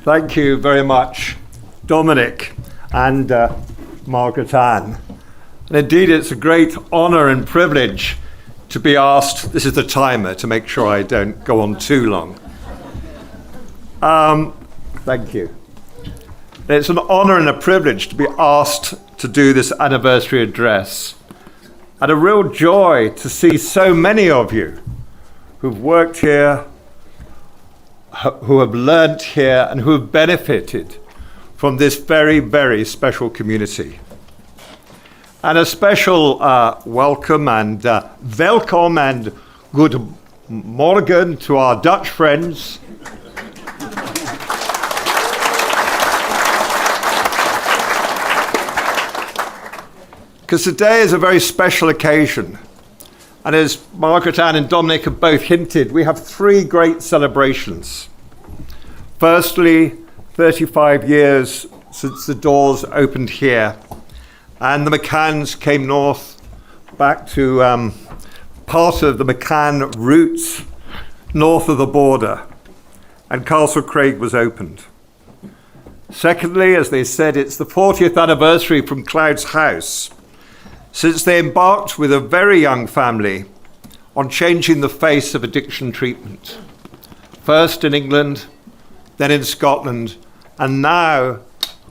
Thank you very much, Dominic and Margaret Ann. And indeed, it's a great honour and privilege to be asked. This is the timer to make sure I don't go on too long. Thank you. It's an honour and a privilege to be asked to do this anniversary address. And a real joy to see so many of you who've worked here, who have learnt here, and who have benefited from this very, very special community. And a special welcome and welkom and good morgen to our Dutch friends. Because today is a very special occasion. And as Margaret Ann and Dominic have both hinted, we have three great celebrations. Firstly, 35 years since the doors opened here, and the McCanns came north back to part of the McCann roots north of the border, and Castle Craig was opened. Secondly, as they said, it's the 40th anniversary from Cloud's House, since they embarked with a very young family on changing the face of addiction treatment. First in England, then in Scotland, and now,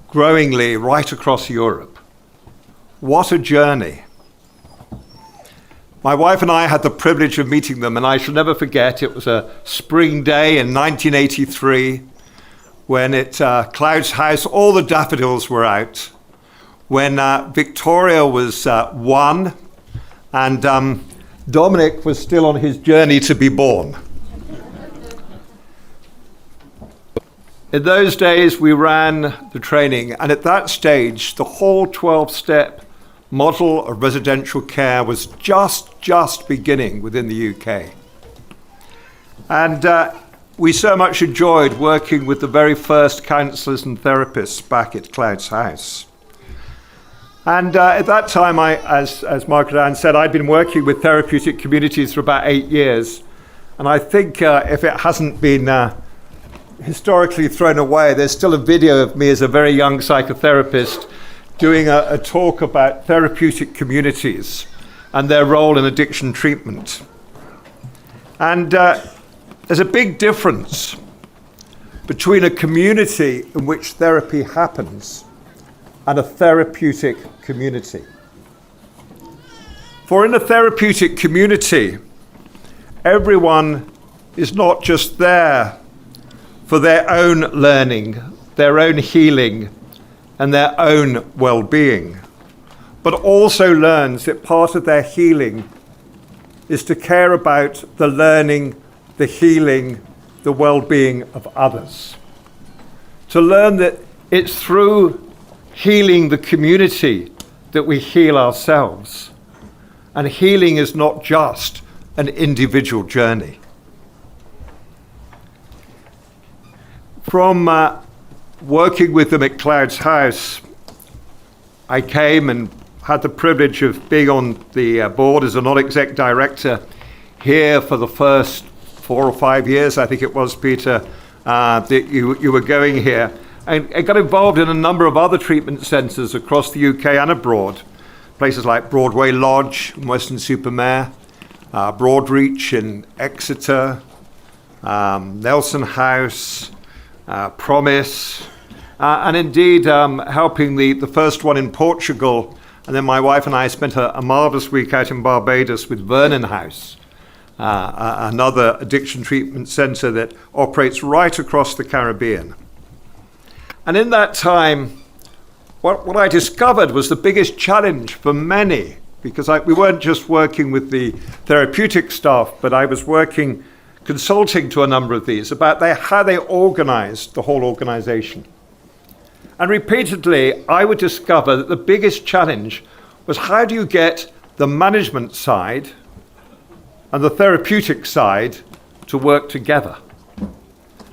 growingly, right across Europe. What a journey. My wife and I had the privilege of meeting them, and I shall never forget, it was a spring day in 1983, when at Cloud's House, all the daffodils were out, when Victoria was one, and Dominic was still on his journey to be born. In those days, we ran the training, and at that stage, the whole 12-step model of residential care was just beginning within the UK. And we so much enjoyed working with the very first counsellors and therapists back at Cloud's House. And at that time, as Margaret Ann said, I'd been working with therapeutic communities for about 8 years. And I think if it hasn't been historically thrown away, there's still a video of me as a very young psychotherapist doing a talk about therapeutic communities and their role in addiction treatment. And there's a big difference between a community in which therapy happens and a therapeutic community. For in a therapeutic community, everyone is not just there for their own learning, their own healing, and their own well-being, but also learns that part of their healing is to care about the learning, the healing, the well-being of others. To learn that it's through healing the community that we heal ourselves. And healing is not just an individual journey. From working with them at Cloud's House, I came and had the privilege of being on the board as a non-exec director here for the first 4 or 5 years, I think it was, Peter, that you were going here. And I got involved in a number of other treatment centres across the UK and abroad. Places like Broadway Lodge in Weston-super-Mare, Broadreach in Exeter, Nelson House, Promise, and indeed helping the first one in Portugal. And then my wife and I spent a marvellous week out in Barbados with Vernon House, another addiction treatment centre that operates right across the Caribbean. And in that time, what I discovered was the biggest challenge for many, because we weren't just working with the therapeutic staff, but I was consulting to a number of these about how they organized the whole organization. And repeatedly, I would discover that the biggest challenge was how do you get the management side and the therapeutic side to work together,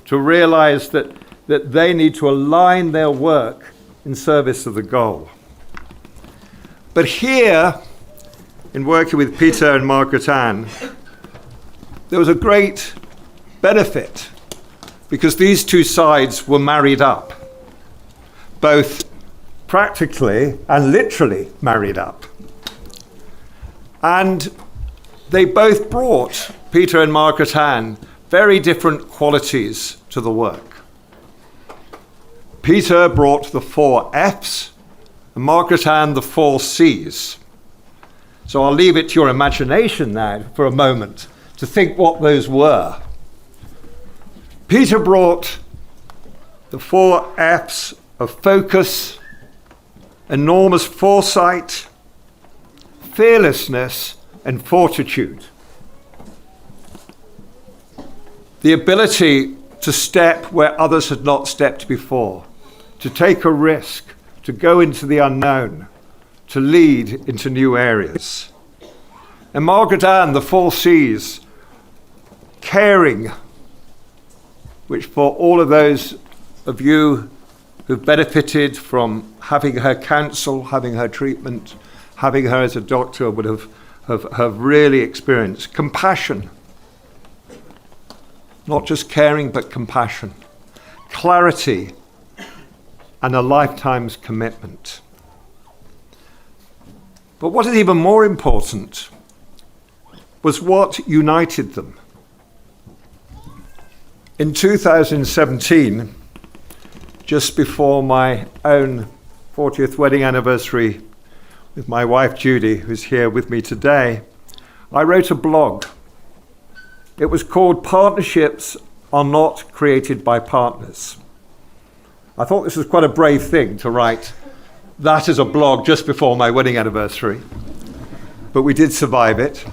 to realize that they need to align their work in service of the goal. But here, in working with Peter and Margaret Ann, there was a great benefit because these two sides were married up, both practically and literally married up. And they both brought, Peter and Margaret Ann, very different qualities to the work. Peter brought the 4 F's, and Margaret Ann the 4 C's. So I'll leave it to your imagination now for a moment to think what those were. Peter brought the 4 F's of focus, enormous foresight, fearlessness, and fortitude. The ability to step where others had not stepped before, to take a risk, to go into the unknown, to lead into new areas. And Margaret Ann, the 4 C's, caring, which for all of those of you who've benefited from having her counsel, having her treatment, having her as a doctor would have really experienced. Compassion. Not just caring, but compassion. Clarity and a lifetime's commitment. But what is even more important was what united them. In 2017, just before my own 40th wedding anniversary with my wife Judy, who's here with me today, I wrote a blog. It was called Partnerships Are Not Created by Partners. I thought this was quite a brave thing to write that as a blog just before my wedding anniversary, but we did survive it.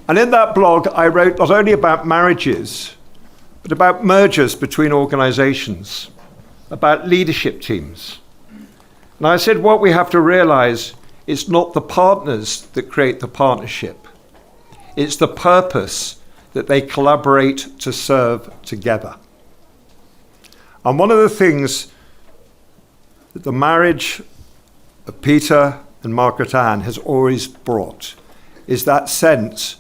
And in that blog, I wrote not only about marriages, but about mergers between organizations, about leadership teams. And I said what we have to realize, it's not the partners that create the partnership. It's the purpose that they collaborate to serve together. And one of the things that the marriage of Peter and Margaret Ann has always brought is that sense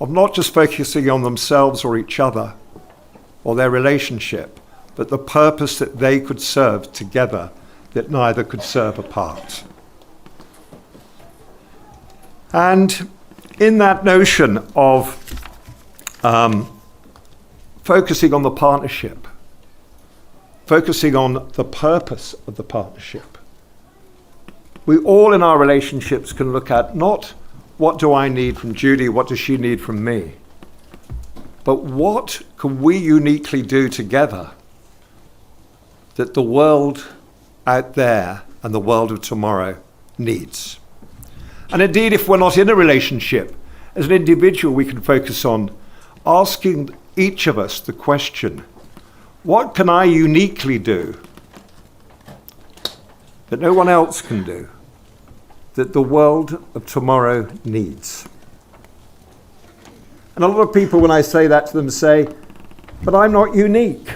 of not just focusing on themselves or each other or their relationship, but the purpose that they could serve together, that neither could serve apart. And in that notion of focusing on the partnership, focusing on the purpose of the partnership, we all in our relationships can look at not what do I need from Judy, what does she need from me, but what can we uniquely do together that the world out there and the world of tomorrow needs. And indeed, if we're not in a relationship, as an individual, we can focus on asking each of us the question, what can I uniquely do that no one else can do, that the world of tomorrow needs? And a lot of people, when I say that to them, say, but I'm not unique.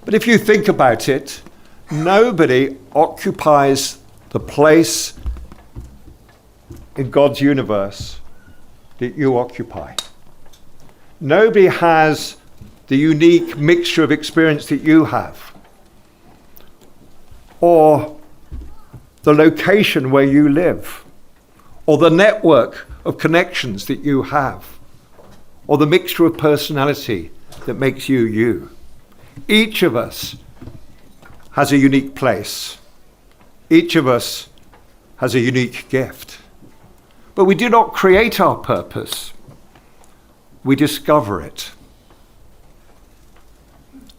But if you think about it, nobody occupies the place in God's universe that you occupy. Nobody has the unique mixture of experience that you have, or the location where you live, or the network of connections that you have, or the mixture of personality that makes you you. Each of us has a unique place. Each of us has a unique gift. But we do not create our purpose. We discover it.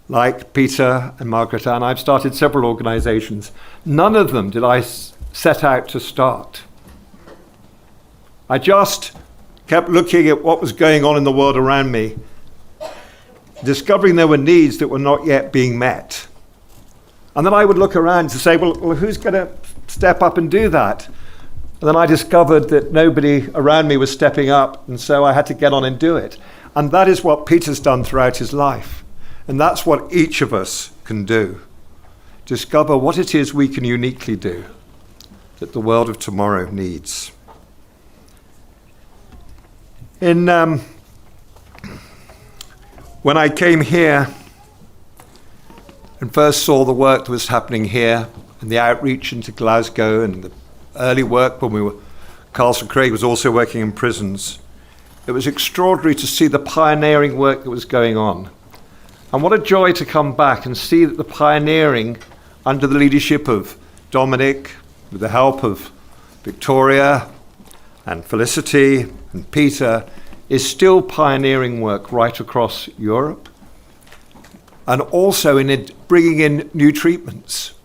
Like Peter and Margaret Ann, I've started several organizations. None of them did I set out to start. I just kept looking at what was going on in the world around me, discovering there were needs that were not yet being met. And then I would look around to say, well who's going to step up and do that? And then I discovered that nobody around me was stepping up, and so I had to get on and do it. And that is what Peter's done throughout his life. And that's what each of us can do. Discover what it is we can uniquely do that the world of tomorrow needs. When I came here and first saw the work that was happening here and the outreach into Glasgow and the early work when Castle Craig was also working in prisons, it was extraordinary to see the pioneering work that was going on. And what a joy to come back and see that the pioneering under the leadership of Dominic, with the help of Victoria and Felicity and Peter, is still pioneering work right across Europe, and also in it bringing in new treatments.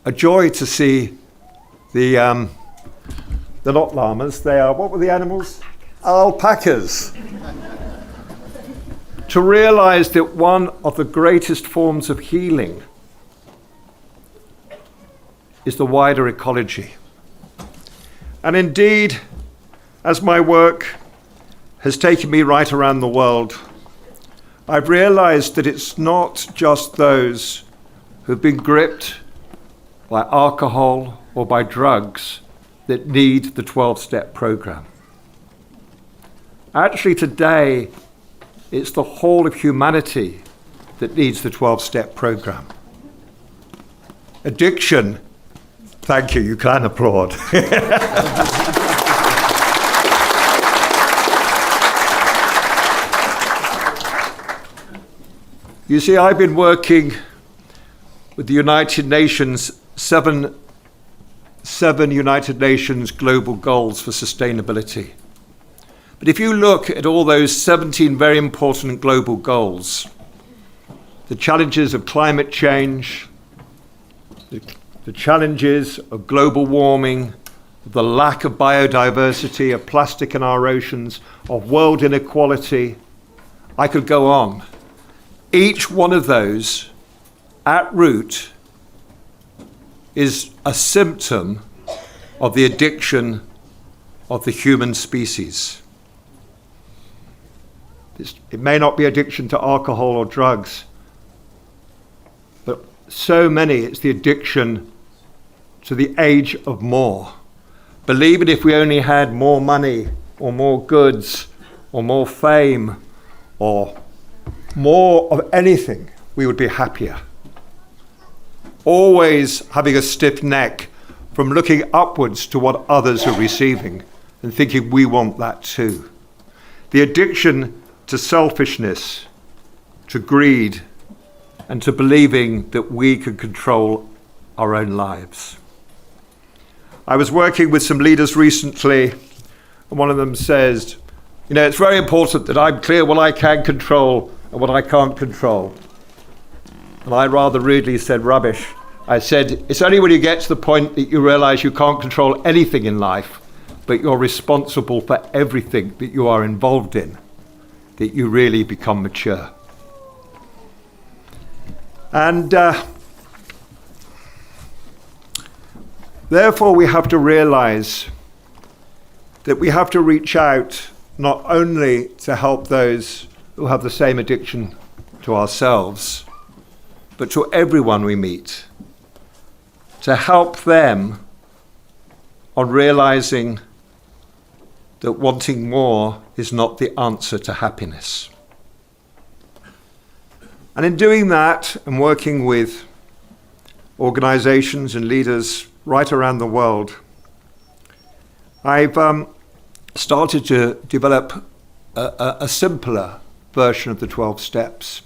A joy to see they're not llamas, they are, what were the animals? Alpacas. To realize that one of the greatest forms of healing is the wider ecology. And indeed, as my work has taken me right around the world, I've realized that it's not just those who've been gripped by alcohol or by drugs that need the 12-step program. Actually, today, it's the whole of humanity that needs the 12-step program. Addiction, thank you, you can applaud. You see, I've been working with the United Nations, seven United Nations global goals for sustainability. But if you look at all those 17 very important global goals, the challenges of climate change, the challenges of global warming, the lack of biodiversity, of plastic in our oceans, of world inequality, I could go on. Each one of those, at root, is a symptom of the addiction of the human species. It may not be addiction to alcohol or drugs, but so many, it's the addiction to the age of more. Believing if we only had more money or more goods or more fame or more of anything, we would be happier. Always having a stiff neck from looking upwards to what others are receiving and thinking we want that too. The addiction to selfishness, to greed, and to believing that we can control our own lives. I was working with some leaders recently, and one of them says, it's very important that I'm clear what I can control and what I can't control. And I rather rudely said, rubbish. I said, it's only when you get to the point that you realize you can't control anything in life, but you're responsible for everything that you are involved in, that you really become mature. And therefore we have to realize that we have to reach out not only to help those who have the same addiction to ourselves, but to everyone we meet, to help them on realizing that wanting more is not the answer to happiness. And in doing that and working with organizations and leaders right around the world, I've started to develop a simpler version of the 12 steps,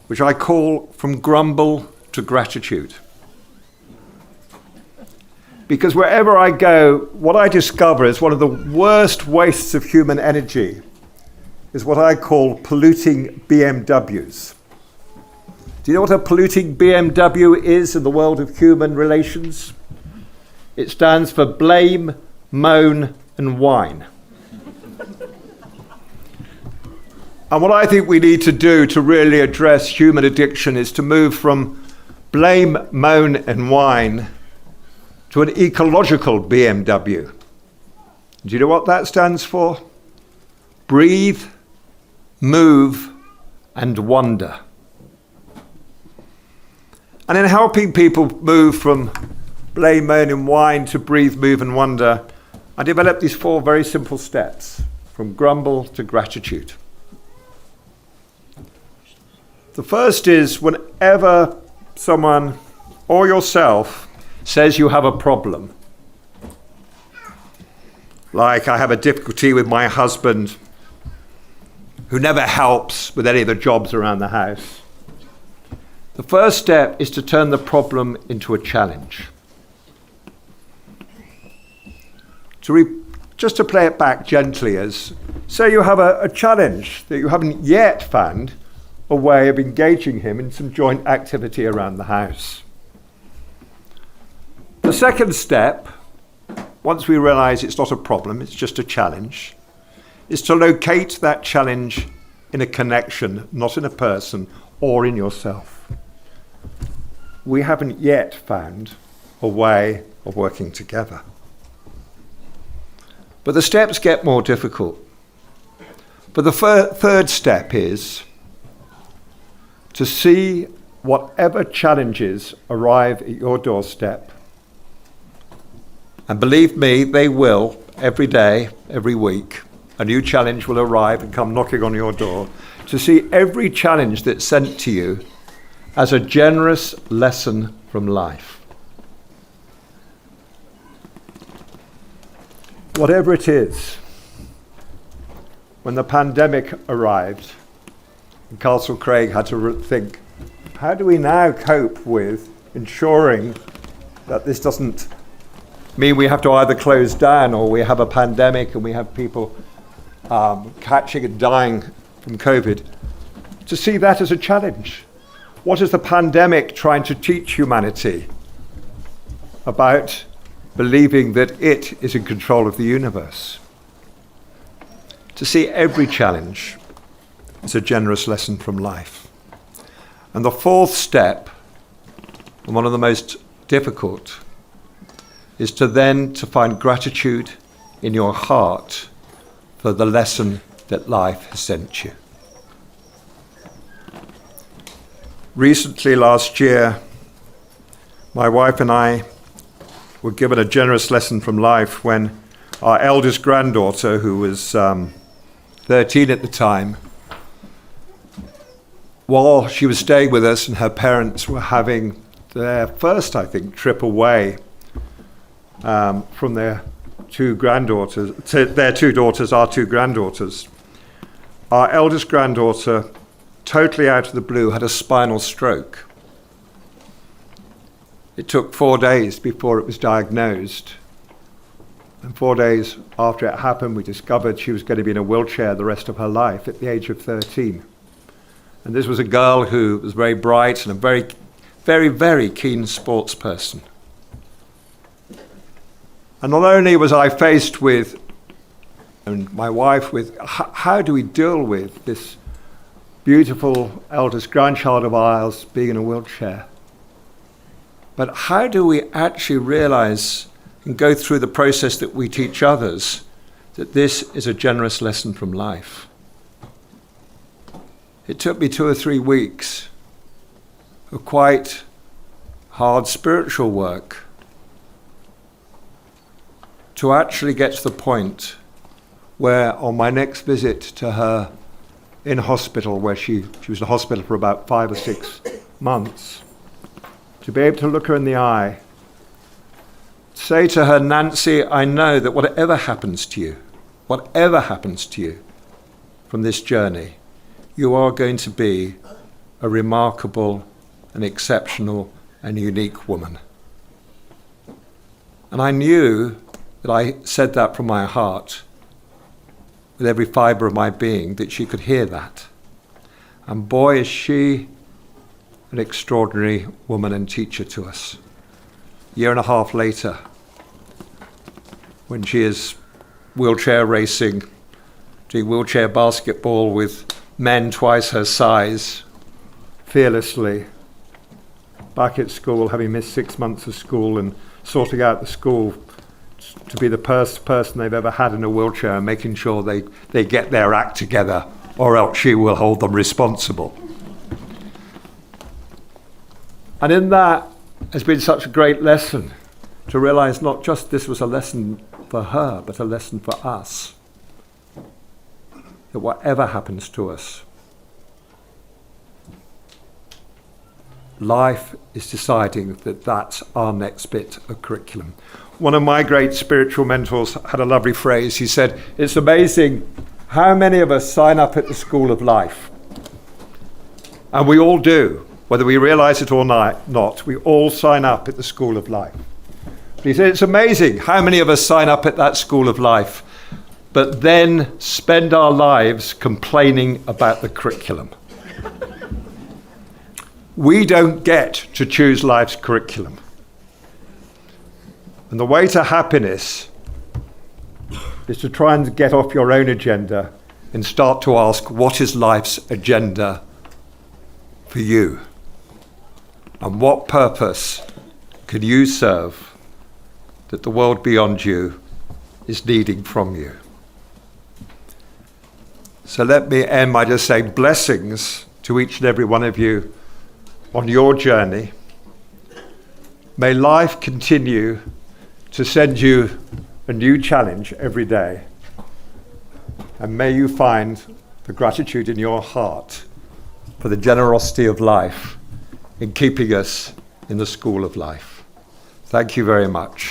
which I call From Grumble to Gratitude. Because wherever I go, what I discover is one of the worst wastes of human energy is what I call polluting BMWs. Do you know what a polluting BMW is in the world of human relations? It stands for blame, moan, and whine. And what I think we need to do to really address human addiction is to move from blame, moan, and whine to an ecological BMW. Do you know what that stands for? Breathe, move, and wonder. And in helping people move from blame, moan, and whine to breathe, move, and wonder, I developed these 4 very simple steps, from grumble to gratitude. The first is whenever someone or yourself says you have a problem, like I have a difficulty with my husband who never helps with any of the jobs around the house. The first step is to turn the problem into a challenge. Just to play it back gently as, say you have a challenge that you haven't yet found a way of engaging him in some joint activity around the house. The second step, once we realize it's not a problem, it's just a challenge, is to locate that challenge in a connection, not in a person or in yourself. We haven't yet found a way of working together. But the steps get more difficult. But the third step is to see whatever challenges arrive at your doorstep. And believe me, they will, every day, every week. A new challenge will arrive and come knocking on your door. To see every challenge that's sent to you as a generous lesson from life. Whatever it is, when the pandemic arrived, and Castle Craig had to think, how do we now cope with ensuring that this doesn't mean we have to either close down or we have a pandemic and we have people catching and dying from COVID, to see that as a challenge. What is the pandemic trying to teach humanity about believing that it is in control of the universe? To see every challenge as a generous lesson from life. And the fourth step, and one of the most difficult, is to find gratitude in your heart for the lesson that life has sent you. Recently, last year, my wife and I were given a generous lesson from life when our eldest granddaughter, who was 13 at the time, while she was staying with us and her parents were having their first, I think, trip away from their two granddaughters, their two daughters, our two granddaughters. Our eldest granddaughter, totally out of the blue, had a spinal stroke. It took 4 days before it was diagnosed. And 4 days after it happened, we discovered she was going to be in a wheelchair the rest of her life at the age of 13. And this was a girl who was very bright and a very, very, very keen sports person. And not only was I faced with, and my wife with, how do we deal with this beautiful eldest grandchild of ours being in a wheelchair? But how do we actually realize and go through the process that we teach others that this is a generous lesson from life? It took me 2 or 3 weeks of quite hard spiritual work to actually get to the point where on my next visit to her in hospital, where she was in hospital for about 5 or 6 months, to be able to look her in the eye, say to her, Nancy, I know that whatever happens to you from this journey, you are going to be a remarkable and exceptional and unique woman. And I knew that I said that from my heart, with every fibre of my being, that she could hear that. And boy, is she an extraordinary woman and teacher to us. 1.5 years later, when she is wheelchair racing, doing wheelchair basketball with men twice her size, fearlessly, back at school, having missed 6 months of school and sorting out the school to be the first person they've ever had in a wheelchair and making sure they get their act together, or else she will hold them responsible. And in that has been such a great lesson to realize not just this was a lesson for her, but a lesson for us. That whatever happens to us, life is deciding that that's our next bit of curriculum. One of my great spiritual mentors had a lovely phrase. He said, it's amazing how many of us sign up at the school of life. And we all do, whether we realize it or not. We all sign up at the school of life. But he said, it's amazing how many of us sign up at that school of life, but then spend our lives complaining about the curriculum. We don't get to choose life's curriculum. And the way to happiness is to try and get off your own agenda and start to ask, what is life's agenda for you? And what purpose can you serve that the world beyond you is needing from you? So let me end by just saying blessings to each and every one of you on your journey. May life continue to send you a new challenge every day. And may you find the gratitude in your heart for the generosity of life in keeping us in the school of life. Thank you very much.